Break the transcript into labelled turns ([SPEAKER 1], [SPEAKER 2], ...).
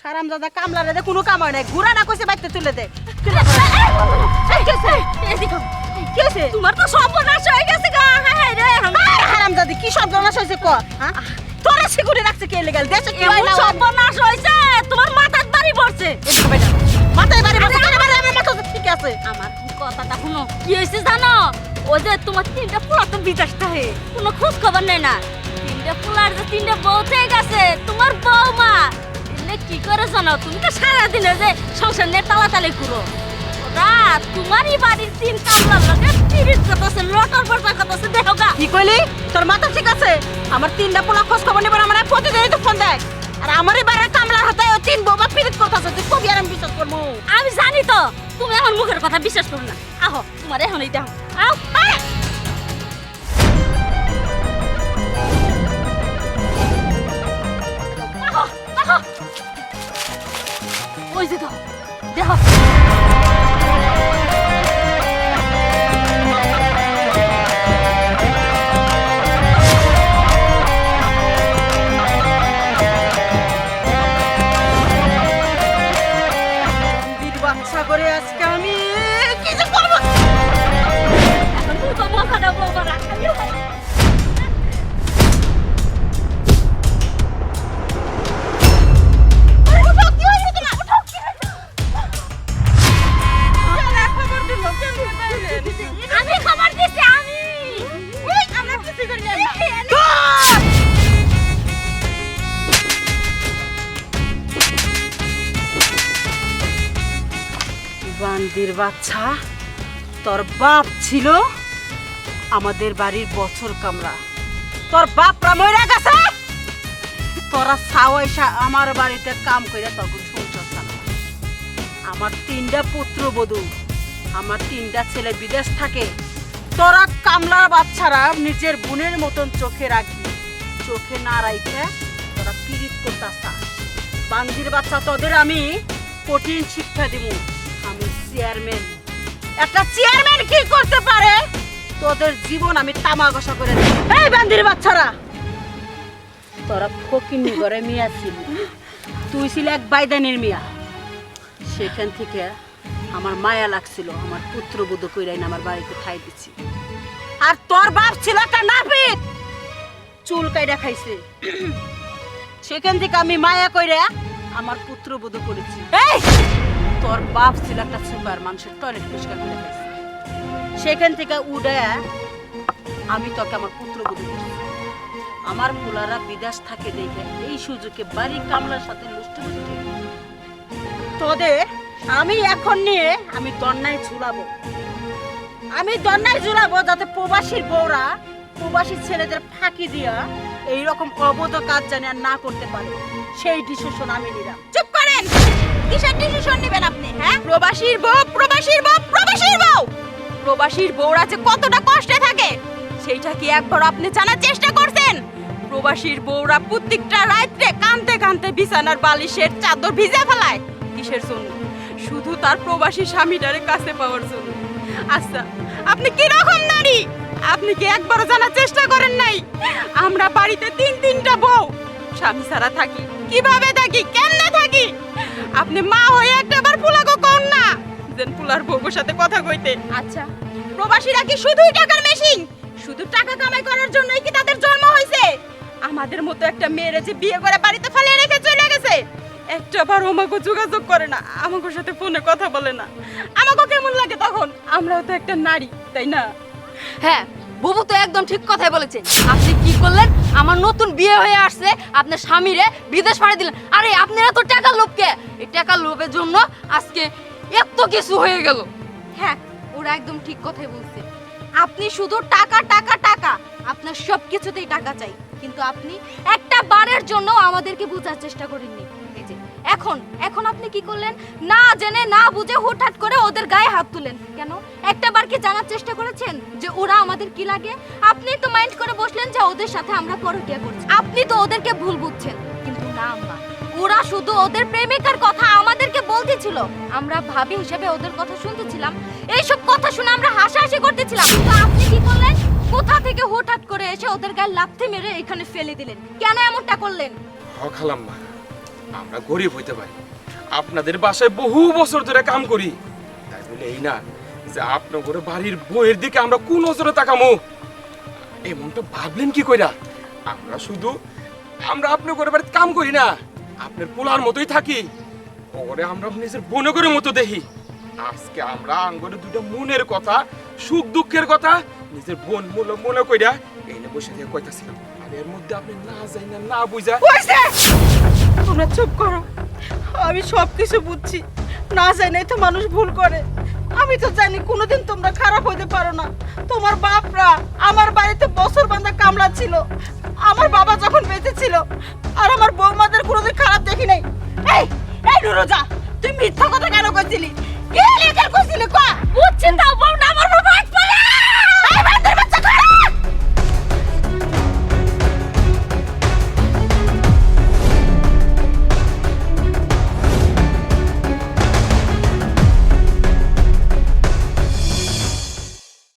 [SPEAKER 1] হারামজাদা কামলারে দে কোনো কাম হয় না, ঘুরা না কইছে বাইতে তুলে দে। কি হইছে?
[SPEAKER 2] তোমার তো সর্বনাশ হয়ে গেছে গা। হায় রে
[SPEAKER 1] হারামজাদি কি সর্বনাশ হইছে ক? হ্যাঁ তোরা সিকুরে রাখছে কে লেগাল? দেশে কি হয়
[SPEAKER 2] এমন
[SPEAKER 1] না?
[SPEAKER 2] সর্বনাশ হইছে তোমার মাথার বাড়ি পড়ছে।
[SPEAKER 1] মাথায় বাড়ি বসে কেন মারে? আমার মাথা তো ঠিক আছে।
[SPEAKER 2] আমার কথাটা শুনো, কি হয়েছে জানো? ও যে তোমার তিনটা পোলা তো বিদেশটা হে, কোনো খোঁজ খবর নেই না। তিনটা পোলার যে তিনটা বউ থেকে গেছে, তোমার বউমা এলে কি করে জানো? তুমি তো সারাদিনে যে সংসার নিয়ে তালাতালি করো। ওরা তোমারই বাড়ির তিন কামলার লগে পিরিত করতেছে, লটর পটর করতেছে। দেখো গা
[SPEAKER 1] কি কইলি? তোর মাথা ঠিক আছে? আমার তিনটা পোলা খোঁজ খবর নেবার আমার প্রতিদিনই তো ফোন দেয়। আর আমারই বাড়ির কামলার হাতে ওই তিন বউমা পিরিত করতেছে। তুই কবি আর আমি বিশ্বাস করবো?
[SPEAKER 2] আমি জানি তো তুমি আমার মুখের কথা বিশ্বাস করো না। আহো তোমার এখনই দেখো। আও ওই যে দেখো দেখো
[SPEAKER 1] বাচ্চা করে আজকে আমি কি যে করবো?
[SPEAKER 2] এখন তুমি তো মাথাটা বলবো না। আমি খবর দিছি আমি।
[SPEAKER 1] আমরা কিছু করি না। বান্দির বাচ্চা, তোর বাপ ছিল আমাদের বাড়ির বছর কামরা। তোর বাপরা মইরা গেছে, তোরা সাওয়াইসা আমার বাড়িতে কাম কইরা তখন সংসার চালা। আমার তিনটা পুত্রবধূ, আমার তিনটা ছেলে বিদেশ থাকে। তোরা কামলার বাচ্চারা নিজের বোনের মতন চোখে রাখবি, চোখে না রাইখে তোরা পীড়িত করতাস। বান্দির বাচ্চা, তোদের আমি কঠিন শিক্ষা দিব। আমি চেয়ারম্যান, একটা চেয়ারম্যান কি করতে পারে তোদের জীবন আমি তামাকসা করে দেব। এই বান্দির বাচ্চারা, তোরা ফকিন্নি ঘরে মিয়া ছিল, তুই ছিল এক বাইদানির মিয়া। সেখান থেকে আমার মায়া লাগছিল, আমার পুত্রবধূ কইরাই না আমার বাড়িতে ঠাই দিছি। আর তোর বাপ ছিল একটা নাপিত, চুল কাইরা খাইছে। সেখান থেকে আমি মায়া কইরা আমার পুত্রবধূ করেছি। এই তোর বাপ ছিল একটা সুপার, মানুষের টয়লেট পরিষ্কার করে খাইছে। সেখান থেকে উড়ায়া আমি তোকে আমার পুত্রবধূ করছি। আমার পোলারা বিদেশ থাকে দেখে এই সুযোগে বাড়ি কামলার সাথে লুষ্টে লুষ্টে তোদের আমি এখন নিয়ে আমি দন্নায় ঝুলাবো। আমি দন্নায় ঝুলাবো যাতে প্রবাসীর বউরা প্রবাসী ছেলেদের ফাঁকি দিয়া এইরকম অবৈধ কাজ জানি আর না করতে পারে, সেই ডিসিশন আমি নিলাম।
[SPEAKER 3] চুপ করেন। কিসের ডিসিশন নেবেন আপনি? হ্যাঁ, প্রবাসীর বউ প্রবাসীর বউ প্রবাসীর বউ প্রবাসীর বউরা যে কতটা কষ্টে থাকে সেইটা কি একবার আপনি জানার চেষ্টা করছেন? প্রবাসীর বউরা প্রত্যেকটা রাত্রে কাঁদতে কাঁদতে বিছানার বালিশের চাদর ভিজে ফেলায়। কিসের জন্য? শুধু তার প্রবাসী স্বামীটারে কাছে পাওয়ার জন্য। আচ্ছা, আপনি কি রকম নারী আপনি কি একবারও জানার চেষ্টা করেন নাই? আমরা বাড়িতে তিনটা বউ স্বামী ছাড়া থাকি, কিভাবে থাকি, কেমনে থাকি? আপনি মা হয়ে একটাবার পোলাগো কোন না যেন পোলার বউর সাথে কথা কইতে। আচ্ছা, প্রবাসীরা কি শুধুই টাকার মেশিন? শুধু টাকা কামাই করার জন্যই কি তাদের জন্ম হয়েছে? আমাদের মতো একটা মেয়েরে যে বিয়ে করে বাড়িতে ফেলে রেখে চলে গেছে, একটাবার আমাকে যোগাযোগ করে না, আমাকে সাথে ফোনে কথা বলে না। আমাকে কেমন লাগে তখন? আমরাও তো একটা নারী, তাই না?
[SPEAKER 2] হ্যাঁ, বুবু তো একদম ঠিক কথাই বলেছে। আপনি কি করলেন? আমার নতুন বিয়ে হয়ে আসছে, আপনার স্বামীরে বিদেশ পাঠিয়ে দিলেন। আরে আপনারা তো টাকার লোভকে, এই টাকার লোভের জন্য আজকে এত কিছু হয়ে গেল।
[SPEAKER 3] হ্যাঁ, ওরা একদম ঠিক কথাই বলছে। আপনি শুধু টাকা টাকা টাকা, আপনার সব কিছুতেই টাকা চাই, কিন্তু আপনি একটা বারের জন্য আমাদেরকে বোঝার চেষ্টা করেননি। এই যে এখন এখন আপনি কি করলেন? না জেনে না বুঝে হুটহাট করে ওদের গায়ে হাত তুলেন কেন? একটা বার কি জানার চেষ্টা করেছেন যে ওরা আমাদের কি লাগে? আপনি তো মাইন্ড করে বসলেন যে ওদের সাথে আমরা পরকীয়া করছি। আপনি তো ওদেরকে ভুল বুঝছেন, কিন্তু না আম্মা, ওরা শুধু ওদের প্রেমিকার কথা আমাদেরকে বলতেছিল। আমরা ভাবি হিসেবে ওদের কথা শুনতেছিলাম। এইসব কথা শুনে আমরা হাসাহাসি করতেছিলাম। কিন্তু আপনি কি করলেন? কোথা থেকে হুটহাট করে এসে ওদের গায়ে লাথি মেরে এখানে ফেলে দিলেন। কেন এমনটা করলেন?
[SPEAKER 4] খালাম্মা, আমরা গরিব হইতে পারি, আপনাদের বাসায় বহু বছর ধরে কাম করি, তাই বলে এই না যে আপনার ঘরে বাড়ির বইয়ের দিকে আমরা কোন নজরে তাকামো। এমনটা ভাবলেন কি কইরা? আমরা আপনার ঘরে বাড়িতে কাম করি না, আপনার পোলার মতোই থাকি, ওরে আমরা নিজের বোনগরের মতো দেখি। আজকে আমরা আঙ্গরে দুটো মনের কথা, সুখ দুঃখের কথা নিজের বোন মনে কইরা এনে বসে দিয়ে কইতাছিলাম, আর এর মধ্যে আপনি না যাই না বুঝা।
[SPEAKER 1] হইছে, তোমরা চুপ করো। আমি সব কিছু বুঝছি, না জানি তো মানুষ ভুল করে। আমি তো জানি কোনোদিন তোমরা খারাপ হইতে পারো না। তোমার বাপরা আমার বাড়িতে বছর বাঁধা কামলা ছিল, আমার বাবা যখন বেঁচে ছিল, আর আমার বৌমাদের কোনোদিন খারাপ দেখি নাই। এই এই নুরুজা, তুই মিথ্যা কথা কেন কইছিলি? কে লেখা কইছিলি? কয়া
[SPEAKER 2] বুঝছেন তাও বড়